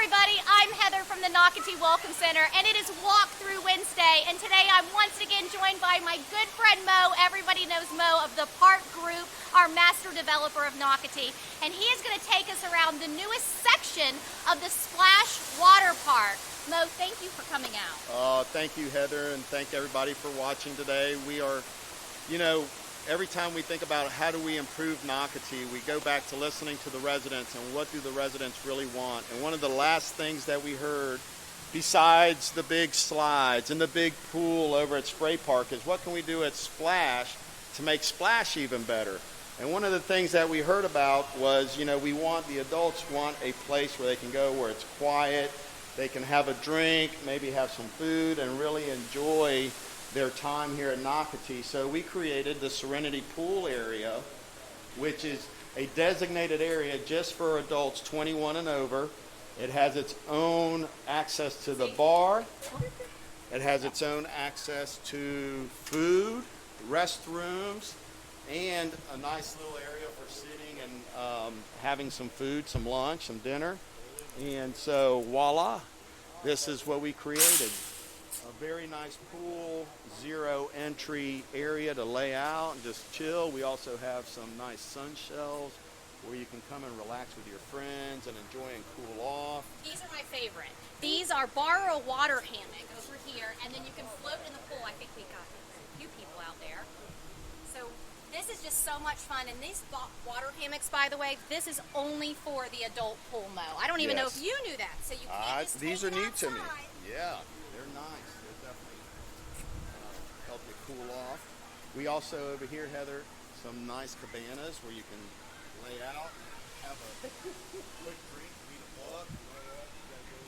everybody, I'm Heather from the Nocatee Welcome Center, and it is Walkthrough Wednesday, and today I'm once again joined by my good friend Mo. Everybody knows Mo of the Park Group, our master developer of Nocatee, and he is going to take us around the newest section of the Splash Water Park. Mo, thank you for coming out. Thank you, Heather, and thank everybody for watching today. We are, every time we think about how do we improve Nocatee, we go back to listening to the residents and what do the residents really want. And one of the last things that we heard, besides the big slides and the big pool over at Spray Park, is what can we do at Splash to make Splash even better? And one of the things that we heard about was, the adults want a place where they can go where it's quiet, they can have a drink, maybe have some food, and really enjoy their time here at Nocatee. So we created the Serenity pool area, which is a designated area just for adults 21 and over. It has its own access to the bar. It has its own access to food, restrooms, and a nice little area for sitting and having some food, some lunch, some dinner. And so voila, this is what we created. A very nice pool, zero entry area to lay out and just chill. We also have some nice sun shelves where you can come and relax with your friends and enjoy and cool off. These are my favorite. These are borrow a water hammock over here, and then you can float in the pool. I think we got a few people out there. So this is just so much fun. And these water hammocks, by the way, this is only for the adult pool, Mo. I don't even know if you knew that. So you can't just these take are it new outside. to me. Yeah, they're nice. They're definitely help you cool off. We also over here, Heather, some nice cabanas where you can lay out, have a quick drink, read a book.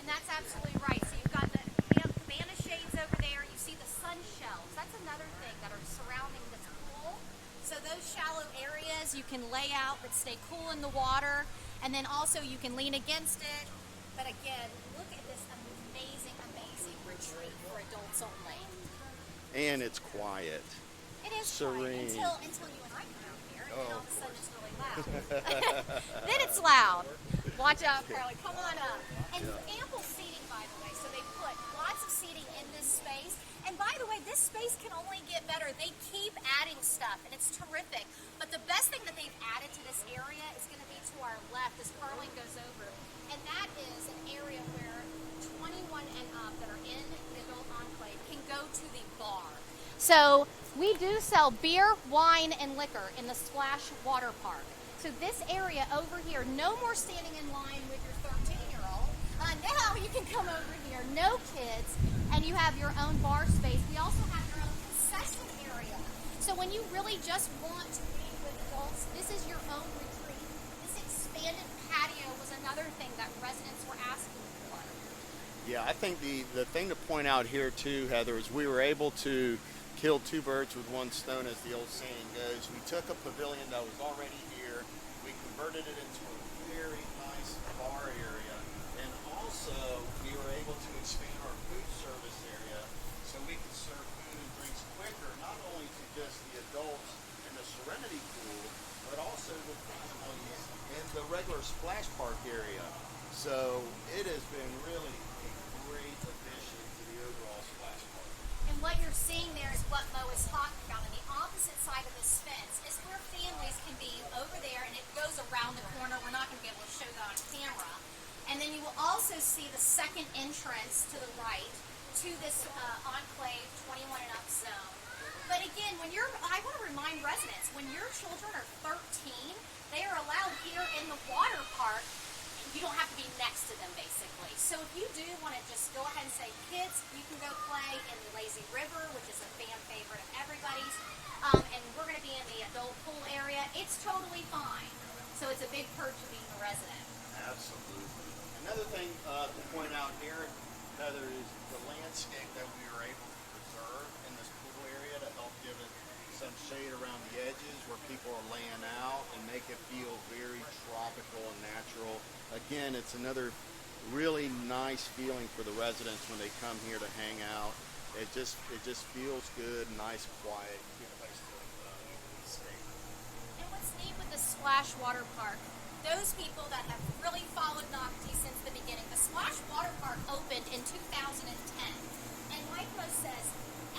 And that's absolutely right. So you've got the cabana shades over there. You see the sun shelves. That's another thing that are surrounding this pool. So those shallow areas you can lay out but stay cool in the water. And then also you can lean against it. But again, look at this amazing, amazing retreat for adults only. And it's quiet. It is serene. Quiet until you and I come out here, and then all of a sudden it's really loud. Then it's loud. Watch out, Carly. Come on up. And ample seating, by the way. So they put lots of seating in this space. And by the way, this space can only get better. They keep adding stuff, and it's terrific. But the best thing that they've added to this area is going to be to our left as Carly goes over. And that is an area where 21 and up that are in the adult enclave can go to the bar. So we do sell beer, wine, and liquor in the Splash Water Park. So this area over here, no more standing in line with your 13-year-old. Now you can come over here, no kids, and you have your own bar space. We also have your own concession area. So when you really just want to be with adults, this is your own retreat. This expanded patio was another thing that residents were asking for. Yeah, I think the thing to point out here too, Heather, is we were able to kill two birds with one stone, as the old saying goes. We took a pavilion that was already here, we converted it into a very nice bar area, and also we were able to expand our food service area so we could serve food and drinks quicker, not only to just the adults in the Serenity pool, but also the families in the regular Splash Park area. So it has been really a great addition to the overall Splash Park. And what you're seeing there is what Mo is talking about. On the opposite side of this fence is where families can be over there, and it goes around the corner. We're not going to be able to show that on camera. And then you will also see the second entrance to the right to this enclave 21 and up zone. But again, I want to remind residents, when your children are 13, they are allowed here in the water park. You don't have to be next to them, basically. So if you do want to just go ahead and say, kids, you can go play in the lazy river, which is a fan favorite of everybody's, and we're going to be in the adult pool area, it's totally fine. So it's a big perk to being a resident. Absolutely. Another thing to point out here, Heather, is the landscape that we were able to preserve in this pool area to help give it some shade around the edges where people are laying out and make it feel very tropical and natural. Again, it's another really nice feeling for the residents when they come here to hang out. It just feels good, nice, quiet, good place to stay. And what's neat with the Splash Water Park, those people that have really followed Nocatee since the beginning, the Splash Waterpark opened in 2010. And Micro says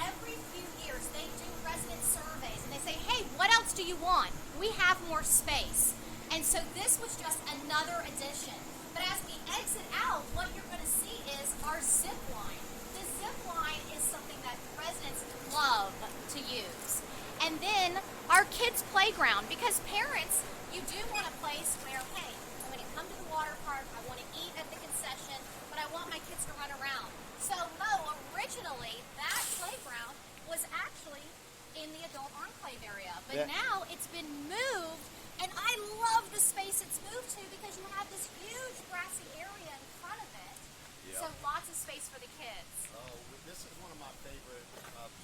every few years they do resident surveys and they say, hey, what else do you want? We have more space. And so this was just another addition. But as we exit out, what you're going to see is our zip line. The zip line is something that residents love to use. And then our kids' playground, because parents, you do want a place where, hey, I'm going to come to the water park, I want to eat at the concession, but I want my kids to run around. So Mo, originally, that playground was actually in the adult enclave area, but now it's been moved, and I love the space it's moved to because you have this huge grassy area in front of it, so lots of space for the kids. Oh, this is one of my favorite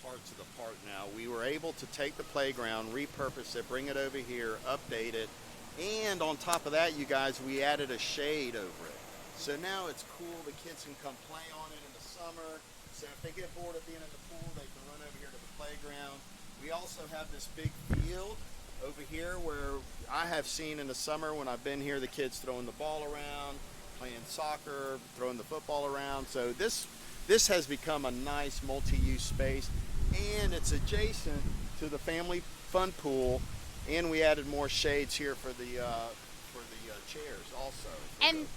parts of the park now. We were able to take the playground, repurpose it, bring it over here, update it, and on top of that, you guys, we added a shade over it. So now it's cool, the kids can come play on it in the summer, so if they get bored of being in the pool, they can run over here to the playground. We also have this big field over here where I have seen in the summer when I've been here, the kids throwing the ball around, playing soccer, throwing the football around. So this has become a nice multi-use space, and it's adjacent to the family fun pool, and we added more shades here for the chairs also. And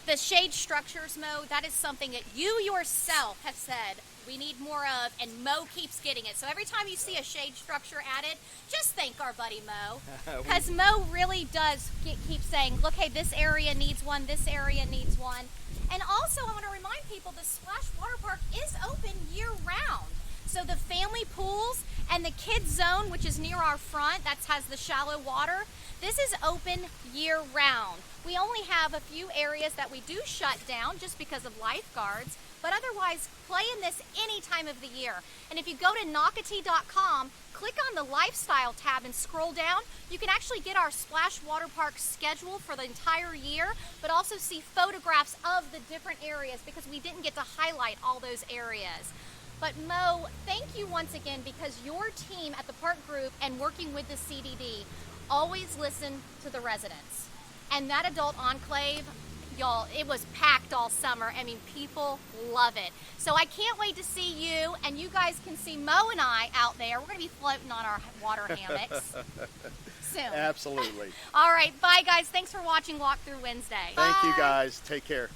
the shade structures, Mo, that is something that you yourself have said we need more of, and Mo keeps getting it. So every time you see a shade structure added, just thank our buddy Mo. Because Mo really does keep saying, look, hey, this area needs one, this area needs one. And also, I want to remind people the Splash Water Park is open year-round. So the family pools and the kids zone, which is near our front, that has the shallow water, this is open year-round. We only have a few areas that we do shut down just because of lifeguards, but otherwise play in this any time of the year. And if you go to Nocatee.com, click on the lifestyle tab and scroll down, you can actually get our Splash Water Park schedule for the entire year, but also see photographs of the different areas because we didn't get to highlight all those areas. But Mo, thank you once again because your team at the park group and working with the CDD always listen to the residents. And that adult enclave, y'all, it was packed all summer. I mean, people love it. So I can't wait to see you, and you guys can see Mo and I out there. We're going to be floating on our water hammocks soon. Absolutely. All right, bye guys. Thanks for watching Walk Through Wednesday. Thank you Bye. guys. Take care.